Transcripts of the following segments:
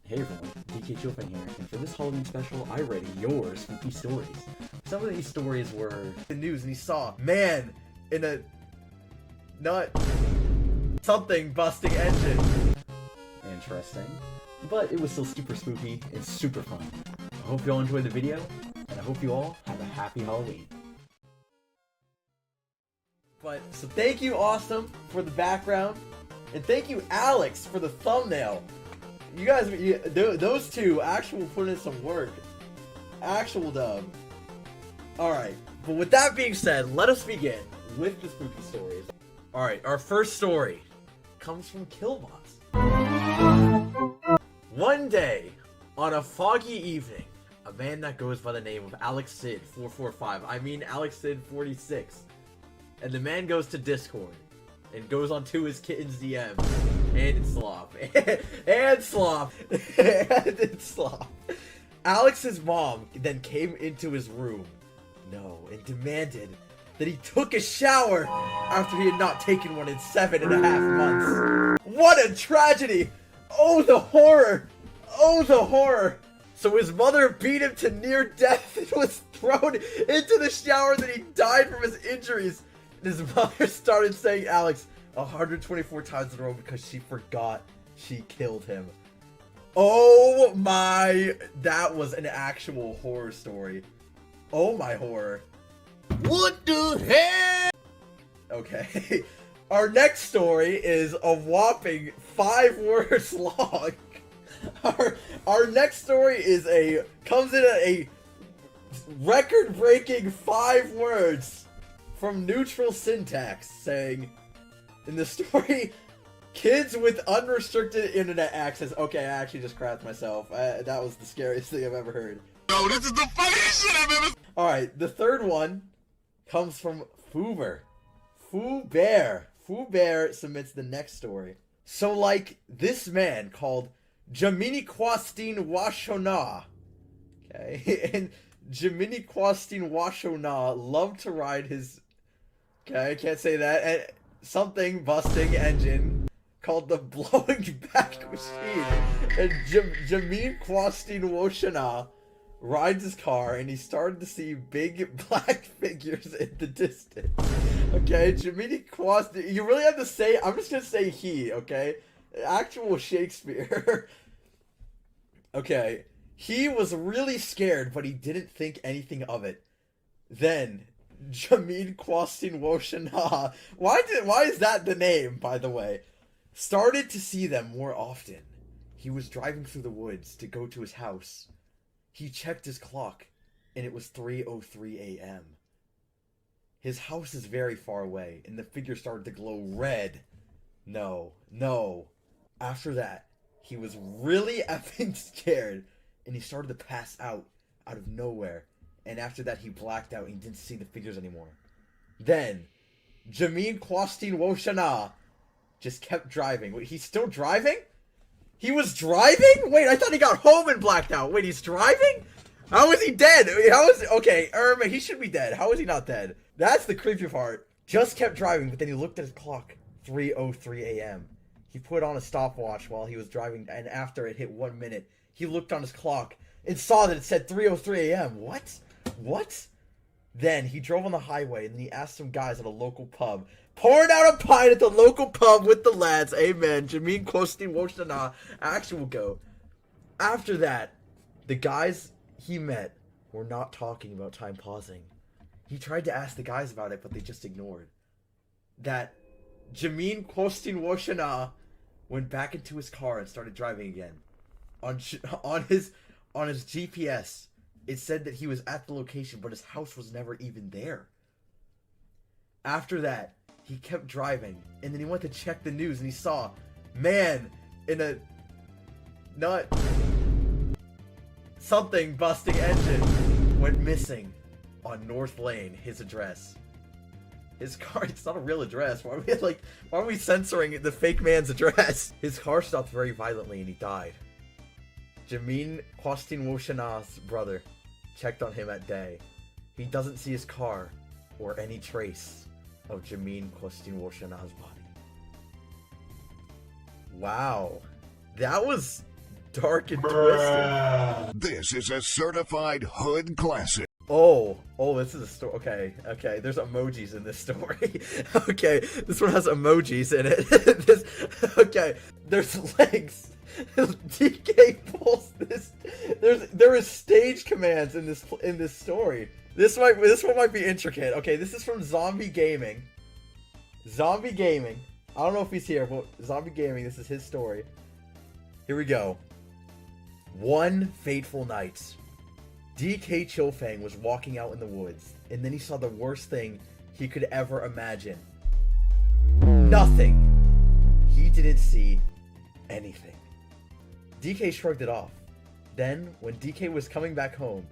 Hey everyone, dkchillfang here, and for this Halloween special, I read your spooky stories. Some of these stories were the news and he saw man in a nut something busting engine. interesting, but it was still super spooky and super fun. I hope you all enjoyed the video, and I hope you all have a happy Halloween. So thank you, Awesome, for the background, and thank you, Alex, for the thumbnail. You guys, those two actually put in some work. Actual dub. Alright, but with that being said, let us begin with the spooky stories. Alright, our first story comes from Killbots. One day, on a foggy evening, a man that goes by the name of Alex Sid 445, I mean Alex Sid 46, and the man goes to Discord and goes onto his kitten's DMs and slop and slop and slop. Alex's mom then came into his room, and demanded that he took a shower after he had not taken one in 7.5 months. What a tragedy! Oh, the horror! Oh, the horror! So his mother beat him to near death and was thrown into the shower, and then he died from his injuries. And his mother started saying Alex 124 times in a row because she forgot she killed him. Oh my, that was an actual horror story. Oh my horror. What the heck? Okay. Our next story is a whopping 5 words long. Our next story comes in at a record-breaking 5 words from Neutral Syntax, saying, in the story, kids with unrestricted internet access. Okay, I actually just crapped myself. That was the scariest thing I've ever heard. No, this is the funniest shit I've ever. Alright, the third one comes from Foober. Foober submits the next story. So, like, this man called Jamini Kwastin Washona. Okay, and Jamini Kwastin Washona loved to ride his... Okay, I can't say that. And something busting engine called the Blowing Back Machine. And Jamini Kwastin Washona rides his car, and he started to see big black figures in the distance. Okay, Jamini Kwastin... You really have to say... I'm just gonna say he, okay? Actual Shakespeare. Okay. He was really scared, but he didn't think anything of it. Then, Jameen Kwastin Woshana, why is that the name, by the way? Started to see them more often. He was driving through the woods to go to his house. He checked his clock, and it was 3:03 a.m. His house is very far away, and the figure started to glow red. No. After that, he was really effing scared, and he started to pass out of nowhere. And after that, he blacked out and he didn't see the figures anymore. Then, Jameen Kwastin Woshana just kept driving. Wait, he's still driving? He was driving? Wait, I thought he got home and blacked out. Wait, he's driving? How is he dead? Okay, he should be dead. How is he not dead? That's the creepy part. Just kept driving, but then he looked at his clock. 3:03 a.m. He put on a stopwatch while he was driving, and after it hit 1 minute, he looked on his clock and saw that it said 3:03 a.m. What? Then he drove on the highway, and then he asked some guys at a local pub, poured out a pint at the local pub with the lads. Amen. Jameen Kwastin Woshana, actual go. After that, the guys he met were not talking about time pausing. He tried to ask the guys about it, but they just ignored. That Jameen Kwastin Woshana went back into his car and started driving again. On his GPS, it said that he was at the location, but his house was never even there. After that, he kept driving, and then he went to check the news, and he saw man in a nut something busting engine went missing on North Lane, his address. His car, it's not a real address. Why are we censoring the fake man's address? His car stopped very violently and he died. Jameen Kwastin Woshana's brother checked on him at day. He doesn't see his car or any trace of Jameen Kwastin Woshana's body. Wow. That was dark and twisted. This is a certified hood classic. Oh, this is a story. Okay, there's emojis in this story. Okay, this one has emojis in it. Okay, there's legs. DK pulls this. There is stage commands in this story. This one might be intricate. Okay, this is from Zombie Gaming. Zombie Gaming. I don't know if he's here, but Zombie Gaming. This is his story. Here we go. One fateful night, DK Chillfang was walking out in the woods, and then he saw the worst thing he could ever imagine. Nothing. He didn't see anything. DK shrugged it off. Then, when DK was coming back home,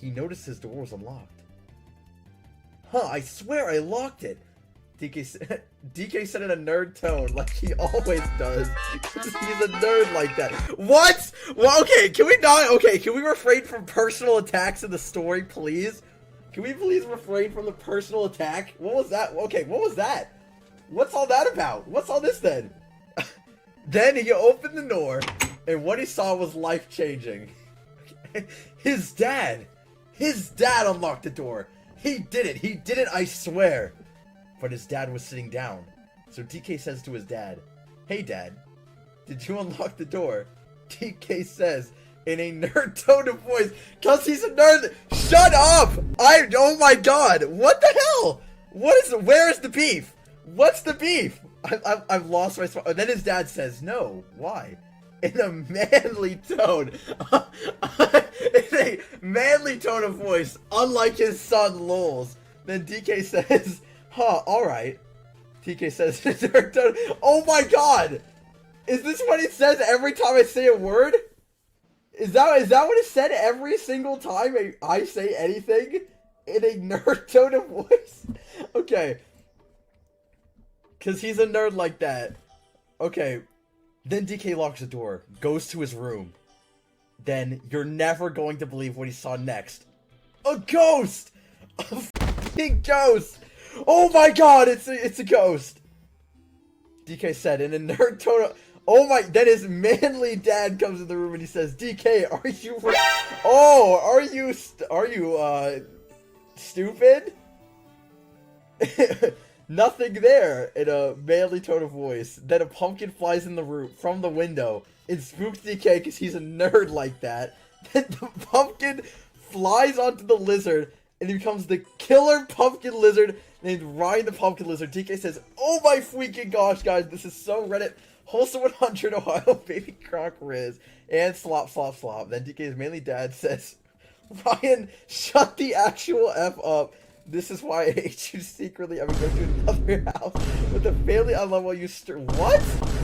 he noticed his door was unlocked. Huh, I swear I locked it. DK said in a nerd tone, like he always does. He's a nerd like that. What? Well, okay, can we refrain from personal attacks in the story, please? Can we please refrain from the personal attack? What was that? Okay, what was that? What's all that about? What's all this then? Then he opened the door, and what he saw was life-changing. His dad unlocked the door. He did it, I swear. But his dad was sitting down. So DK says to his dad, "Hey dad, did you unlock the door?" DK says in a nerd tone of voice, cause he's a nerd. Shut up! Oh my god, what the hell? Where is the beef? What's the beef? I've lost my spot. And then his dad says, "No, why?" In a manly tone. In a manly tone of voice, unlike his son Lols. Then DK says, "Huh, alright." TK says, "Oh my god! Is this what it says every time I say a word? Is that what it said every single time I say anything? In a nerd tone of voice?" Okay. Cause he's a nerd like that. Okay. Then DK locks the door, goes to his room. Then, you're never going to believe what he saw next. A ghost! A fucking ghost! Oh my god, it's a ghost! DK said in a nerd tone of, oh my, then his manly dad comes in the room and he says, "DK, are you stupid?" Nothing there, in a manly tone of voice. Then a pumpkin flies in the room from the window. It spooks DK because he's a nerd like that. Then the pumpkin flies onto the lizard and he becomes the killer pumpkin lizard named Ryan the Pumpkin Lizard. DK says, "Oh my freaking gosh, guys, this is so Reddit. Wholesome 100 Ohio Baby Croc Riz and slop slop slop." Then DK's manly dad says, "Ryan, shut the actual F up. This is why I hate you secretly. I'm going to another house with a family I love while you what?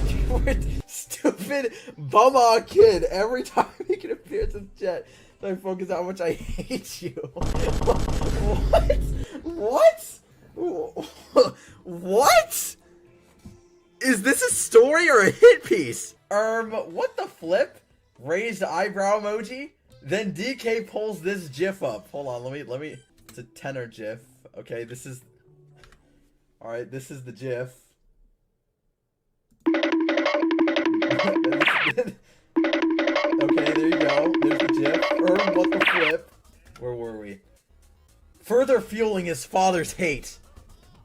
You were stupid bum-aw kid. Every time he can appear to the chat, so I focus on how much I hate you." What? What? What? Is this a story or a hit piece? What the flip? Raised eyebrow emoji? Then DK pulls this GIF up. Hold on, let me. It's a tenor GIF. Okay, this is. Alright, this is the GIF. Okay, there you go. There's the GIF. What the flip? Where were we? Further fueling his father's hate.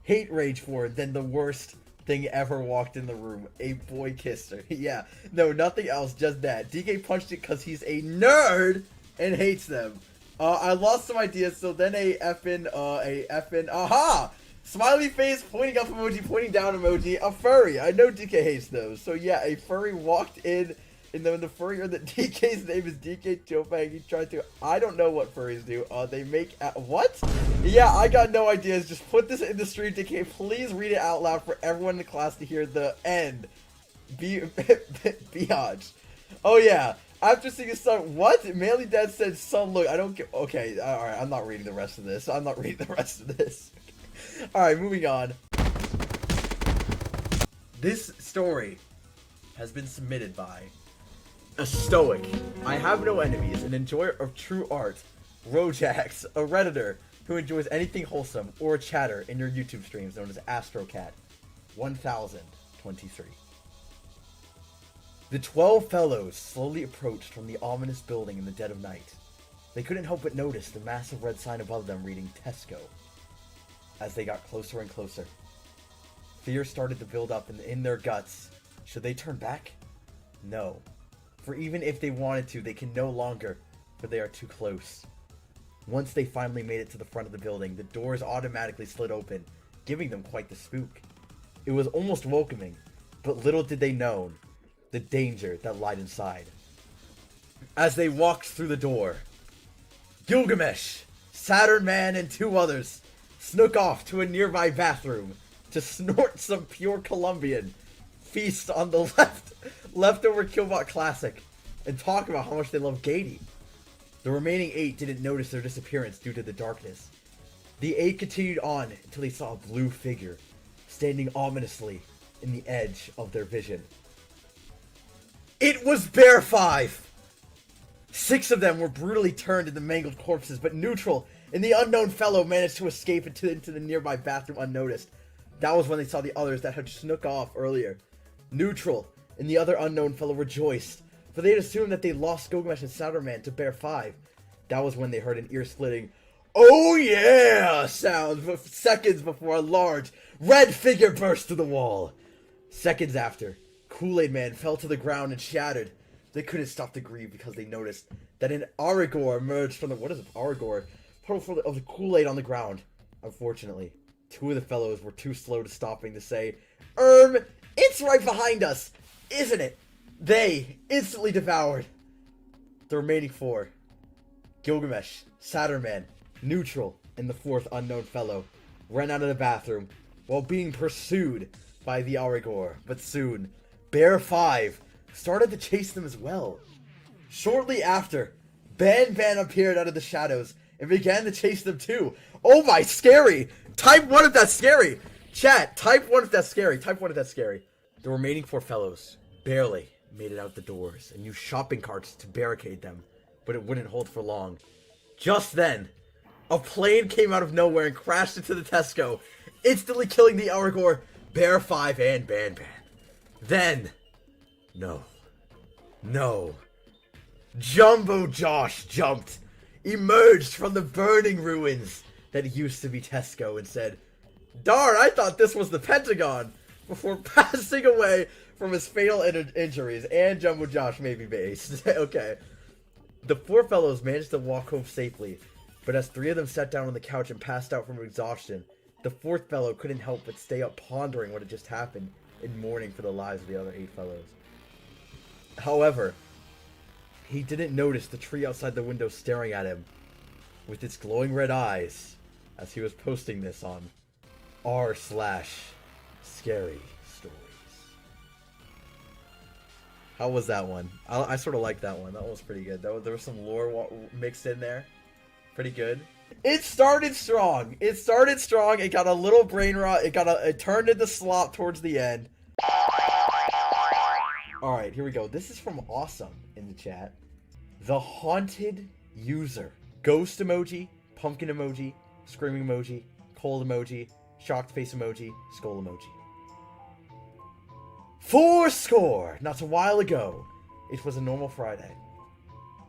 Hate rage for it, then the worst thing ever walked in the room. A boy kissed her. Yeah, no, nothing else, just that. DK punched it because he's a nerd and hates them. I lost some ideas, so then a effing, aha! Smiley face, pointing up emoji, pointing down emoji, a furry. I know DK hates those. So yeah, a furry walked in, and then the furry heard that DK's name is DK Chillfang. He tried to, I don't know what furries do. They make, what? Yeah, I got no ideas. Just put this in the stream, DK. Please read it out loud for everyone in the class to hear the end. Biatch. Oh yeah. After seeing his son, what? Manly dad said, "Son, look, I don't get." Okay, alright, I'm not reading the rest of this. Alright, moving on. This story has been submitted by a stoic, I have no enemies, an enjoyer of true art, Rojax, a redditor who enjoys anything wholesome or a chatter in your YouTube streams, known as AstroCat 1023. The 12 fellows slowly approached from the ominous building in the dead of night. They couldn't help but notice the massive red sign above them reading Tesco. As they got closer and closer, fear started to build up in their guts. Should they turn back? No. For even if they wanted to, they can no longer, for they are too close. Once they finally made it to the front of the building, the doors automatically slid open, giving them quite the spook. It was almost welcoming, but little did they know the danger that lied inside. As they walked through the door, Gilgamesh, Saturn Man, and 2 others snuck off to a nearby bathroom to snort some pure Colombian, feast on the leftover Killbot Classic, and talk about how much they love Gady. The remaining 8 didn't notice their disappearance due to the darkness. The 8 continued on until they saw a blue figure standing ominously in the edge of their vision. It was Bear 5! 6 of them were brutally turned into mangled corpses, but Neutral and the unknown fellow managed to escape into the nearby bathroom unnoticed. That was when they saw the others that had snuck off earlier. Neutral and the other unknown fellow rejoiced, for they had assumed that they lost Gilgamesh and Saturn Man to Bear 5. That was when they heard an ear-splitting, "Oh yeah!" sound seconds before a large, red figure burst through the wall. Seconds after, Kool-Aid Man fell to the ground and shattered. They couldn't stop to grieve because they noticed that an Aragor emerged from the... What is it? Aragor? Part of the Kool-Aid on the ground. Unfortunately, 2 of the fellows were too slow to stopping to say, it's right behind us, isn't it?" They instantly devoured the remaining 4. Gilgamesh, Saturn Man, Neutral, and the 4th unknown fellow ran out of the bathroom while being pursued by the Aragor. But soon, Bear 5 started to chase them as well. Shortly after, Ban Ban appeared out of the shadows and began to chase them too. Oh my, scary! Type 1 if that's scary! Chat, type 1 if that's scary. Type 1 if that's scary. The remaining 4 fellows barely made it out the doors and used shopping carts to barricade them, but it wouldn't hold for long. Just then, a plane came out of nowhere and crashed into the Tesco, instantly killing the Aragor, Bear 5, and Ban Ban. Then, no, Jumbo Josh jumped, emerged from the burning ruins that used to be Tesco and said, "Darn, I thought this was the Pentagon," before passing away from his fatal injuries, and Jumbo Josh may be based. Okay. The 4 fellows managed to walk home safely, but as 3 of them sat down on the couch and passed out from exhaustion, the 4th fellow couldn't help but stay up pondering what had just happened in mourning for the lives of the other 8 fellows. However, he didn't notice the tree outside the window staring at him with its glowing red eyes as he was posting this on r/scary stories. How was that one? I sort of liked that one. That one was pretty good. There was some lore mixed in there. Pretty good. It started strong. It got a little brain rot. It turned into slop towards the end. Alright, here we go. This is from Awesome in the chat. The Haunted User. Ghost emoji, pumpkin emoji, screaming emoji, cold emoji, shocked face emoji, skull emoji. 4 Not a while ago. It was a normal Friday.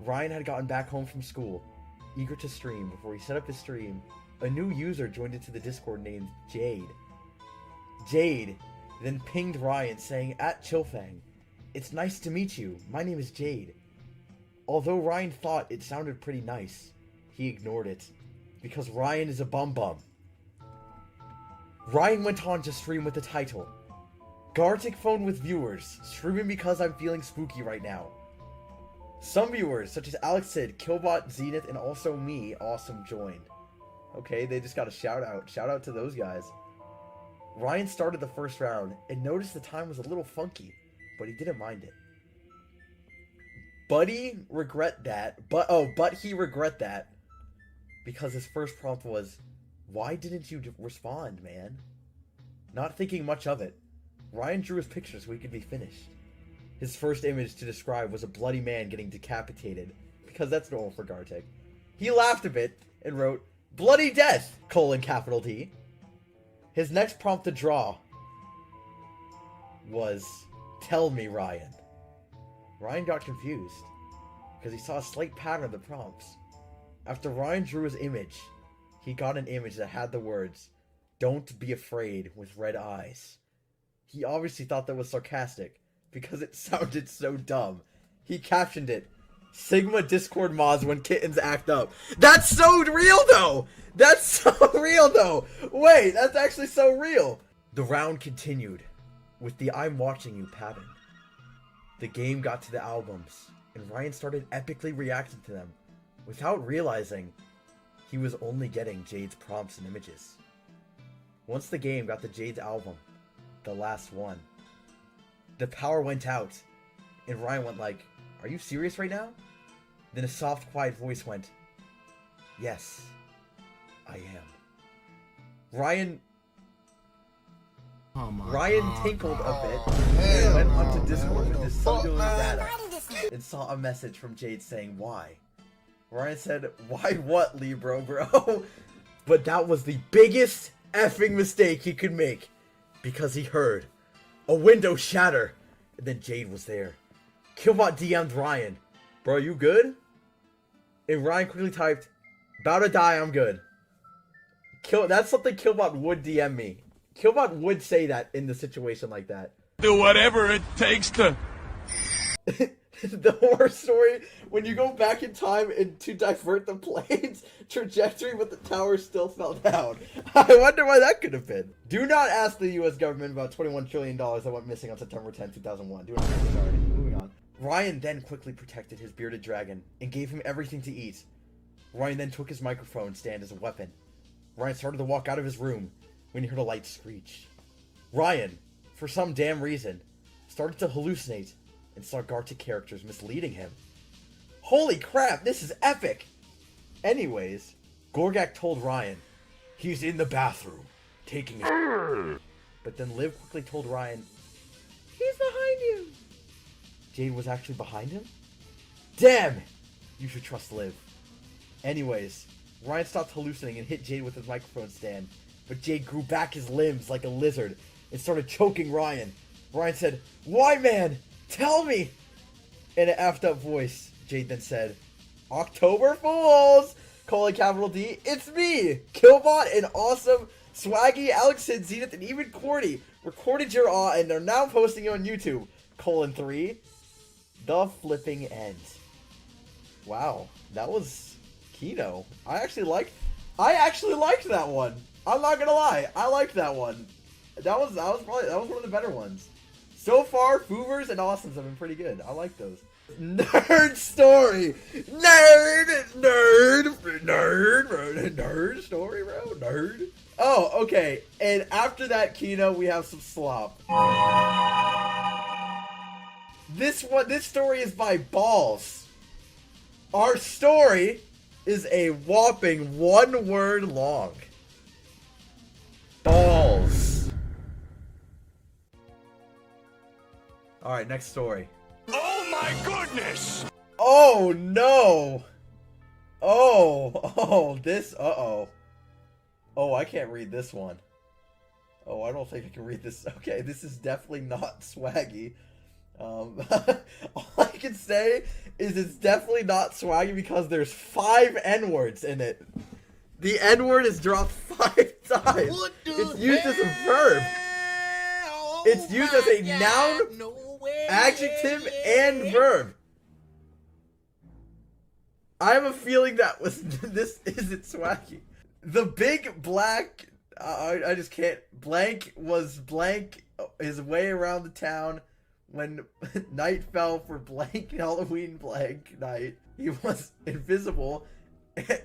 Ryan had gotten back home from school, eager to stream. Before he set up his stream, a new user joined into the Discord named Jade. Jade then pinged Ryan saying, @Chillfang, "It's nice to meet you. My name is Jade." Although Ryan thought it sounded pretty nice, he ignored it, because Ryan is a bum. Ryan went on to stream with the title, "Gartic Phone with Viewers, streaming because I'm feeling spooky right now." Some viewers, such as Alex Sid, Killbot, Zenith, and also me, Awesome, joined. Okay, they just got a shout out. Shout out to those guys. Ryan started the first round and noticed the time was a little funky, but he didn't mind it. But he regret that because his first prompt was, "Why didn't you respond, man?" Not thinking much of it, Ryan drew his picture so he could be finished. His first image to describe was a bloody man getting decapitated, because that's normal for Gartic. He laughed a bit and wrote, "Bloody death, :D. His next prompt to draw was, "Tell me, Ryan." Ryan got confused because he saw a slight pattern of the prompts. After Ryan drew his image, he got an image that had the words, "Don't be afraid," with red eyes. He obviously thought that was sarcastic because it sounded so dumb. He captioned it, "Sigma Discord mods when kittens act up." That's so real though! That's so real though! Wait, that's actually so real! The round continued with the "I'm watching you" pattern. The game got to the albums, and Ryan started epically reacting to them without realizing he was only getting Jade's prompts and images. Once the game got to Jade's album, the last one, the power went out, and Ryan went like, "Are you serious right now?" Then a soft, quiet voice went, "Yes, I am." Ryan tinkled a bit and went onto Discord with his cellular data and saw a message from Jade saying, "Why?" Ryan said, "Why what, Libro, bro?" But that was the biggest effing mistake he could make, because he heard a window shatter, and then Jade was there. Killbot DM'd Ryan, "Bro, you good?" And Ryan quickly typed, "About to die, I'm good." That's something Killbot would DM me. Killbot would say that in the situation like that. Do whatever it takes to... The horror story, when you go back in time and to divert the plane's trajectory, but the tower still fell down. I wonder why that could have been. Do not ask the US government about $21 trillion that went missing on September 10, 2001. Do not ask. Sorry. Moving on. Ryan then quickly protected his bearded dragon and gave him everything to eat. Ryan then took his microphone stand as a weapon. Ryan started to walk out of his room when he heard a light screech. Ryan, for some damn reason, started to hallucinate and saw Gartic characters misleading him. Holy crap, this is epic! Anyways, Gorgak told Ryan, "He's in the bathroom, taking a But then Liv quickly told Ryan, "He's behind you." Jade was actually behind him? Damn! You should trust Liv. Anyways, Ryan stopped hallucinating and hit Jade with his microphone stand, but Jade grew back his limbs like a lizard and started choking Ryan. Ryan said, "Why, man? Tell me!" In an effed up voice, Jade then said, "October Fools! Capital D, it's me! Killbot and awesome Swaggy, Alex, Sid, Zenith, and even Cordy recorded your awe and are now posting it on YouTube. 3. The flipping end." Wow, that was Kino. I actually liked that one. I'm not gonna lie, I liked that one. That was one of the better ones. So far, Foovers and Awesomes have been pretty good. I like those. Nerd story! Nerd story, bro. Nerd. Oh, okay. And after that, Kino, we have some slop. This story is by Balls. Our story is a whopping 1 word long. Balls. Alright, next story. Oh my goodness! Oh no! Oh, this, uh-oh. Oh, I can't read this one. Oh, I don't think I can read this. Okay, this is definitely not swaggy. All I can say is it's definitely not swaggy because there's 5 N-words in it. The N-word is dropped 5 times. It's used as a verb. It's used as a noun, adjective, and verb. I have a feeling that this isn't swaggy. The big black, I just can't, blank was blank his way around the town when night fell for blank Halloween blank night. He was invisible,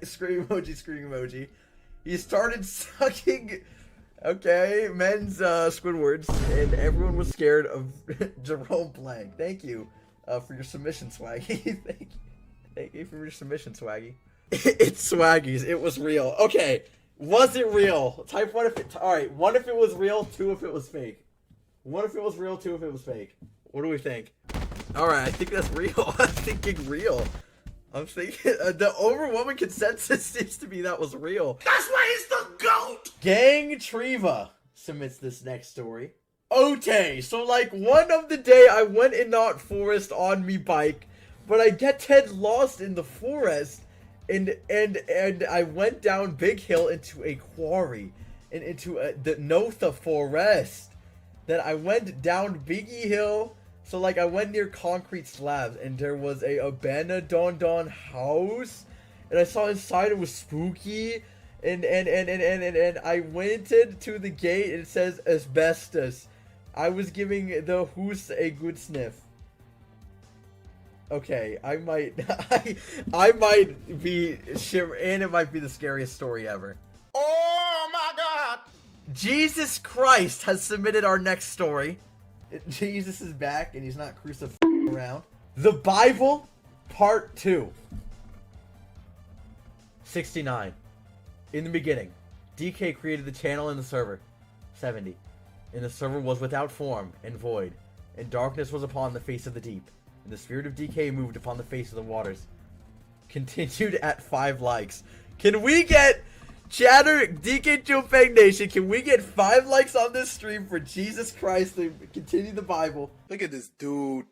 scream emoji. He started sucking, okay, men's Squidwards, and everyone was scared of Jerome Blank. Thank you for your submission, Swaggy. Thank you for your submission, Swaggy. It's Swaggy's. It was real. Okay, was it real? Type 1 if it... Alright, 1 if it was real, 2 if it was fake. 1 if it was real, 2 if it was fake. What do we think? Alright, I think that's real. I'm thinking real. I'm thinking... the overwhelming consensus seems to be that was real. That's why he's the GOAT! Gang Triva submits this next story. Okay, so like one of the day I went in that forest on me bike, but I get lost in the forest, and I went down big hill into a quarry, and into the Notha forest. Then I went down Biggie Hill, so like I went near concrete slabs, and there was a abandoned house, and I saw inside it was spooky, and I went to the gate and it says asbestos. I was giving the hoose a good sniff. Okay, I might I might be and it might be the scariest story ever. Oh my God! Jesus Christ has submitted our next story. Jesus is back and he's not crucified around. The Bible, Part 2. 69. In the beginning, DK created the channel and the server. 70. And the server was without form and void, and darkness was upon the face of the deep, and the spirit of DK moved upon the face of the waters. Continued at 5 likes. Can we get... Chatter, DK Chillfang Nation, can we get 5 likes on this stream for Jesus Christ to continue the Bible? Look at this dude.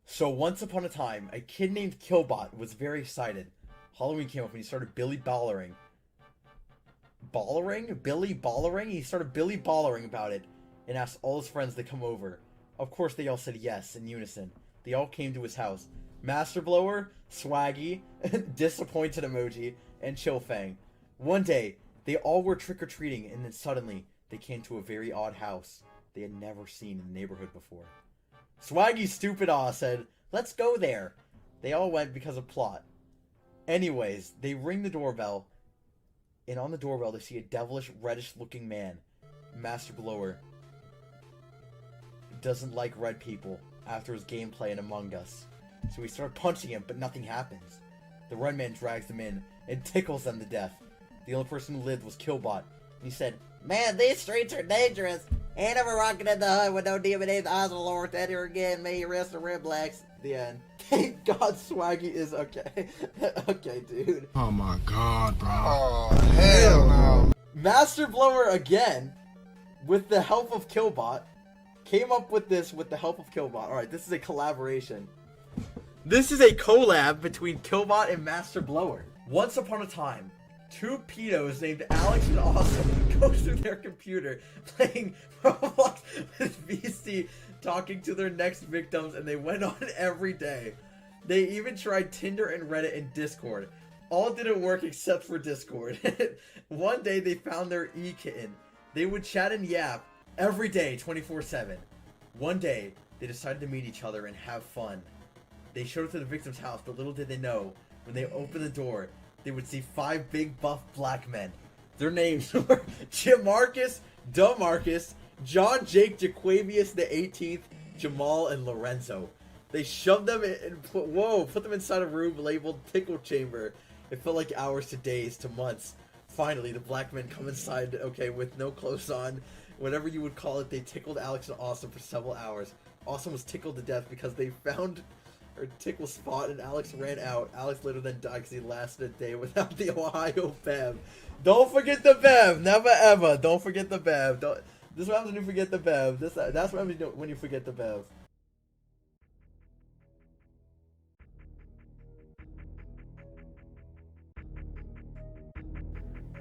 So once upon a time, a kid named Killbot was very excited. Halloween came up and he started Billy Ballering. Billy Ballering? He started Billy Ballering about it and asked all his friends to come over. Of course they all said yes in unison. They all came to his house. Master Blower, Swaggy, Disappointed Emoji, and Chillfang. One day, they all were trick-or-treating, and then suddenly, they came to a very odd house they had never seen in the neighborhood before. Swaggy's stupid ass said, "Let's go there." They all went because of plot. Anyways, they ring the doorbell, and on the doorbell, they see a devilish, reddish-looking man. Master Blower doesn't like red people after his gameplay in Among Us. So we start punching him, but nothing happens. The red man drags them in and tickles them to death. The only person who lived was Killbot, and he said, "Man, these streets are dangerous. Ain't ever rocking in the hood with no DVDs, eyes of the Lord, that here again, may rest the red blacks." The end. Thank God Swaggy is okay. Okay, dude. Oh my God, bro. Oh, hell no. Master Blower again, with the help of Killbot, came up with this with the help of Killbot. Alright, this is a collaboration. This is a collab between Killbot and Master Blower. Once upon a time, 2 pedos named Alex and Awesome go through their computer playing Roblox with VC, talking to their next victims, and they went on every day. They even tried Tinder and Reddit and Discord. All didn't work except for Discord. One day they found their e-kitten. They would chat and yap every day, 24/7. One day, they decided to meet each other and have fun. They showed up to the victim's house, but little did they know, when they opened the door, they would see 5 big buff black men. Their names were Jamarcus, Dumarcus, John Jake Jaquavius the 18th, Jamal, and Lorenzo. They shoved them in and put them inside a room labeled Tickle Chamber. It felt like hours to days to months. Finally, the black men come inside, okay, with no clothes on. Whatever you would call it, they tickled Alex and Austin for several hours. Austin was tickled to death because they found her tickle spot and Alex ran out. Alex later then died because he lasted a day without the Ohio Bev. Don't forget the Bev! Never ever! Don't forget the Bev. This is what happens when you forget the Bev. That's what happens when you forget the Bev.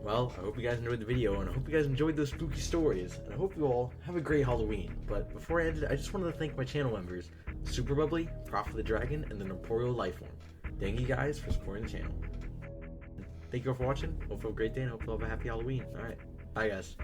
Well, I hope you guys enjoyed the video, and I hope you guys enjoyed those spooky stories, and I hope you all have a great Halloween. But before I end it, I just wanted to thank my channel members, Super Bubbly, Prophet the Dragon, and the Noporeal Lifeform. Thank you guys for supporting the channel. Thank you all for watching. Hope you have a great day, and hope you all have a happy Halloween. Alright, bye guys.